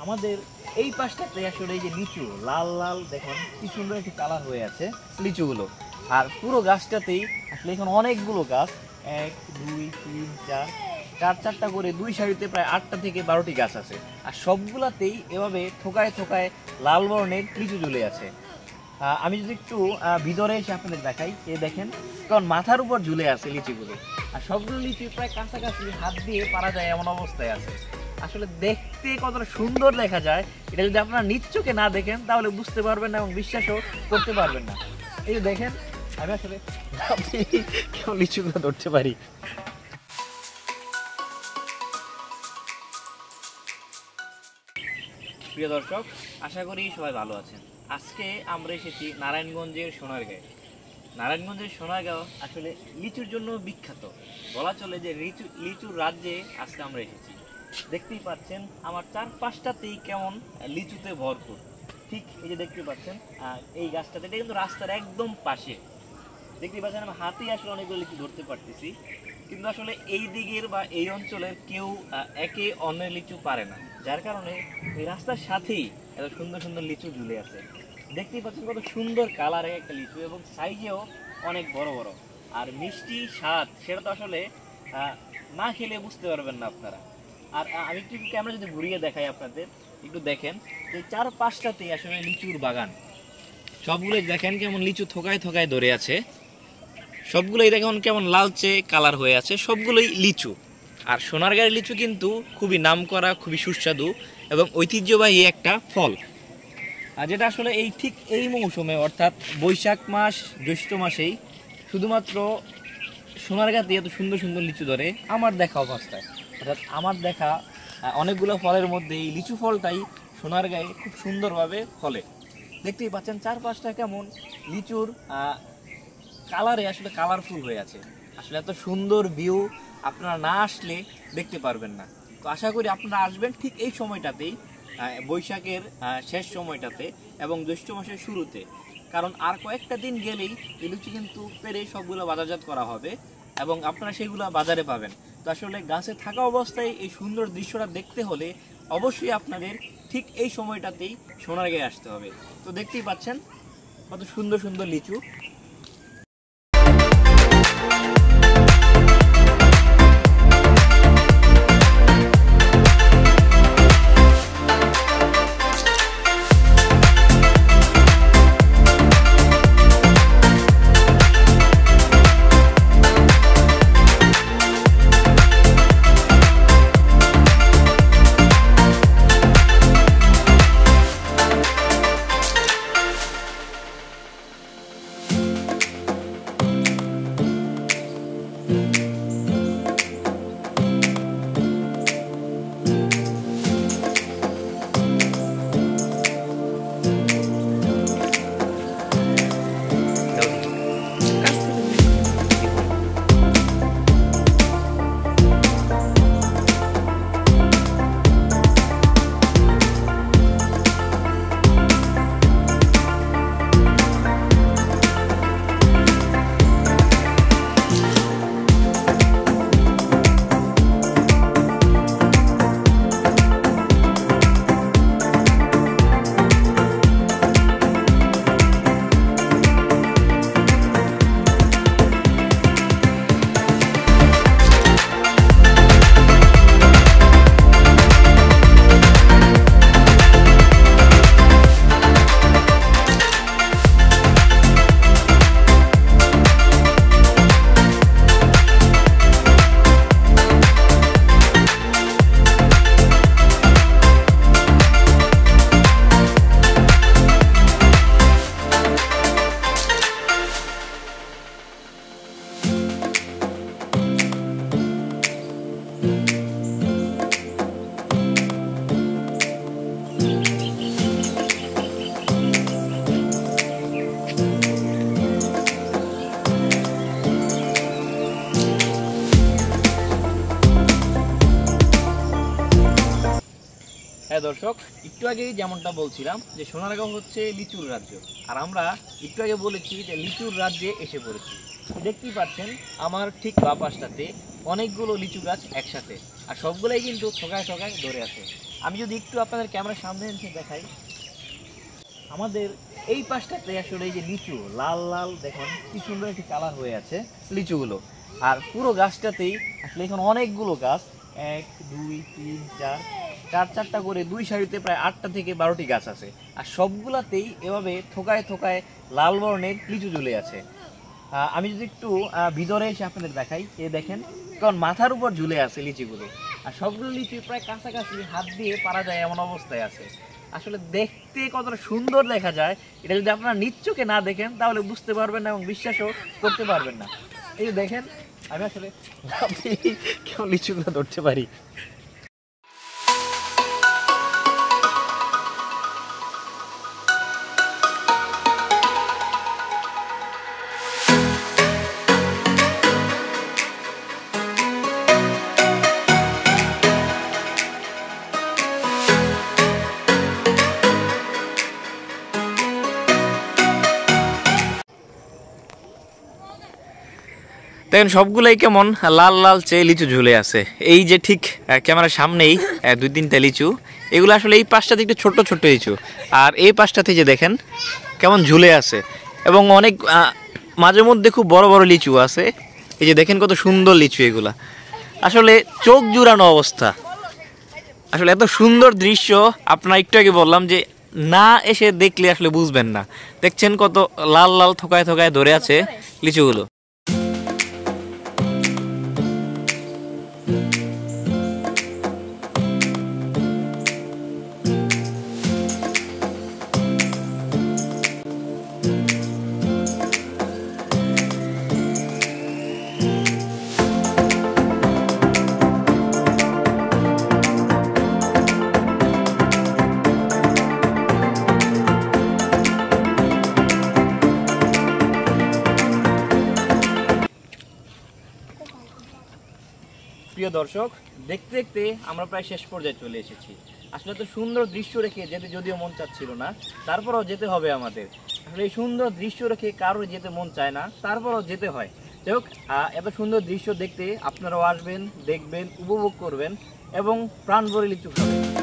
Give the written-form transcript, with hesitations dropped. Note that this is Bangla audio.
আমাদের এই পাশটাতে আসলে এই যে লিচু লাল লাল দেখুন কি সুন্দর একটি কালার হয়ে আছে লিচুগুলো। আর পুরো গাছটাতেই আসলে এখন অনেকগুলো গাছ, 1 2 3 4 চারটা করে দুই সারিতে প্রায় 8টা থেকে 12টি গাছ আছে। আর সবগুলাতেই এভাবে থোকায় থোকায় লাল বর্ণের লিচু ঝুলে আছে। আমি যদি একটু ভিতরে এসে আপনাদের দেখাই, দেখেন কারণ মাথার উপর ঝুলে আছে লিচুগুলো। আর সবগুলো লিচু প্রায় কাছাকাছি হাত দিয়ে পারা যায় এমন অবস্থায় আছে। আসলে দেখতে কতটা সুন্দর দেখা যায়, এটা যদি আপনারা নিজ চোখে না দেখেন তাহলে বুঝতে পারবেন না এবং বিশ্বাসও করতে পারবেন না। এই যে দেখেন আমি আসলে কেমন লিচুগুলো ধরতে পারি। প্রিয় দর্শক, আশা করি সবাই ভালো আছেন। আজকে আমরা এসেছি নারায়ণগঞ্জের সোনারগাঁয়ে। নারায়ণগঞ্জের সোনারগাঁও আসলে লিচুর জন্য বিখ্যাত, বলা চলে যে লিচুর রাজ্যে আজকে আমরা এসেছি। দেখতেই পাচ্ছেন আমার চারপাশটাতেই কেমন লিচুতে ভরপুর। ঠিক এই যে দেখতে পাচ্ছেন এই গাছটাতে, এটা কিন্তু রাস্তার একদম পাশে। দেখতেই পাচ্ছেন আমি হাতেই আসলে অনেকগুলো লিচু ধরতে পারতেছি, কিন্তু আসলে এই দিকের বা এই অঞ্চলের কেউ একে অন্যের লিচু পারে না, যার কারণে এই রাস্তার সাথেই এত সুন্দর সুন্দর লিচু ঝুলে আছে। দেখতেই পাচ্ছেন কত সুন্দর কালারের একটা লিচু এবং সাইজেও অনেক বড় বড়। আর মিষ্টি স্বাদ সেটা তো আসলে না খেলে বুঝতে পারবেন না আপনারা। আর আমি একটু ক্যামেরা যদি ঘুরিয়ে দেখাই আপনাদের, একটু দেখেন যে চারপাশটাতেই আসলে লিচুর বাগান। সবগুলোই দেখেন কেমন লিচু থোকায় থোকায় ধরে আছে, সবগুলোই দেখুন কেমন লালচে কালার হয়ে আছে, সবগুলোই লিচু। আর সোনারগাঁয়ের লিচু কিন্তু খুবই নামকরা, খুবই সুস্বাদু এবং ঐতিহ্যবাহী একটা ফল। আর যেটা আসলে এই ঠিক এই মৌসুমে অর্থাৎ বৈশাখ মাস জ্যৈষ্ঠ মাসেই শুধুমাত্র সোনারগাঁতে এত সুন্দর সুন্দর লিচু ধরে আমার দেখা অবস্থায়। অর্থাৎ আমার দেখা অনেকগুলো ফলের মধ্যে এই লিচু ফলটাই সোনারগাঁয়ে খুব সুন্দরভাবে ফলে। দেখতেই পাচ্ছেন চারপাশটা কেমন লিচুর কালারে আসলে কালারফুল হয়ে আছে। আসলে এত সুন্দর ভিউ আপনারা না আসলে দেখতে পারবেন না। তো আশা করি আপনারা আসবেন ঠিক এই সময়টাতেই, বৈশাখের শেষ সময়টাতে এবং জ্যৈষ্ঠ মাসের শুরুতে, কারণ আর কয়েকটা দিন গেলেই এই লিচু কিন্তু পেরে সবগুলো বাজারজাত করা হবে এবং আপনারা সেগুলো বাজারে পাবেন। তো আসলে গাছে থাকা অবস্থায় এই সুন্দর দৃশ্যটা দেখতে হলে অবশ্যই আপনাদের ঠিক এই সময়টাতেই সোনারগাঁয়ে আসতে হবে। তো দেখতেই পাচ্ছেন কত সুন্দর সুন্দর লিচু। হ্যাঁ দর্শক, একটু আগেই যেমনটা বলছিলাম যে সোনারগাঁও হচ্ছে লিচুর রাজ্য, আর আমরা একটু আগে বলেছি যে লিচুর রাজ্যে এসে পড়েছি। দেখতেই পাচ্ছেন আমার ঠিক বাঁ পাশটাতে অনেকগুলো লিচু গাছ একসাথে। আর সবগুলোই কিন্তু থোকায় থোকায় ধরে আছে। আমি যদি একটু আপনাদের ক্যামেরার সামনে এসে দেখাই, আমাদের এই পাশটাতে আসলে এই যে লিচু লাল লাল দেখুন কি সুন্দর একটি কালার হয়ে আছে লিচুগুলো। আর পুরো গাছটাতেই আসলে এখন অনেকগুলো গাছ, 1 2 3 4 চারটা করে দুই সারিতে প্রায় 8টা থেকে 12টি গাছ আছে। আর সবগুলাতেই এভাবে থোকায় থোকায় লাল বর্ণের লিচু ঝুলে আছে। আমি যদি একটু ভিতরে এসে আপনাদের দেখাই, এ দেখেন কারণ মাথার উপর ঝুলে আছে লিচিগুলো। আর সবগুলো লিচু প্রায় কাছাকাছি হাত দিয়ে পারা যায় এমন অবস্থায় আছে। আসলে দেখতে কতটা সুন্দর দেখা যায়, এটা যদি আপনারা নিজ চোখে না দেখেন তাহলে বুঝতে পারবেন না এবং বিশ্বাসও করতে পারবেন না। এই যে দেখেন আমি আসলে কেমন লিচুগুলো ধরতে পারি। দেখেন সবগুলাই কেমন লাল লাল চেয়ে লিচু ঝুলে আছে। এই যে ঠিক ক্যামেরার সামনেই 2-3টা লিচু, এগুলো আসলে এই পাশটাতে একটু ছোট্ট ছোট্ট লিচু, আর এই পাশটাতে যে দেখেন কেমন ঝুলে আছে। এবং অনেক মাঝে মধ্যে খুব বড় বড় লিচু আছে। এই যে দেখেন কত সুন্দর লিচু, এগুলা আসলে চোখ জুড়ানো অবস্থা। আসলে এত সুন্দর দৃশ্য আপনারা একটু আগে বললাম যে না এসে দেখলে আসলে বুঝবেন না। দেখছেন কত লাল লাল থোকায় থোকায় ধরে আছে লিচুগুলো। প্রিয় দর্শক, দেখতে দেখতে আমরা প্রায় শেষ পর্যায়ে চলে এসেছি। আসলে তো সুন্দর দৃশ্য রেখে যেতে যদিও মন চাচ্ছিল না, তারপরেও যেতে হবে আমাদের। আসলে এই সুন্দর দৃশ্য রেখে কারোর যেতে মন চায় না, তারপরেও যেতে হয়। যাই হোক, এত সুন্দর দৃশ্য দেখতে আপনারাও আসবেন, দেখবেন, উপভোগ করবেন এবং প্রাণ ভরে লিচু খাবেন।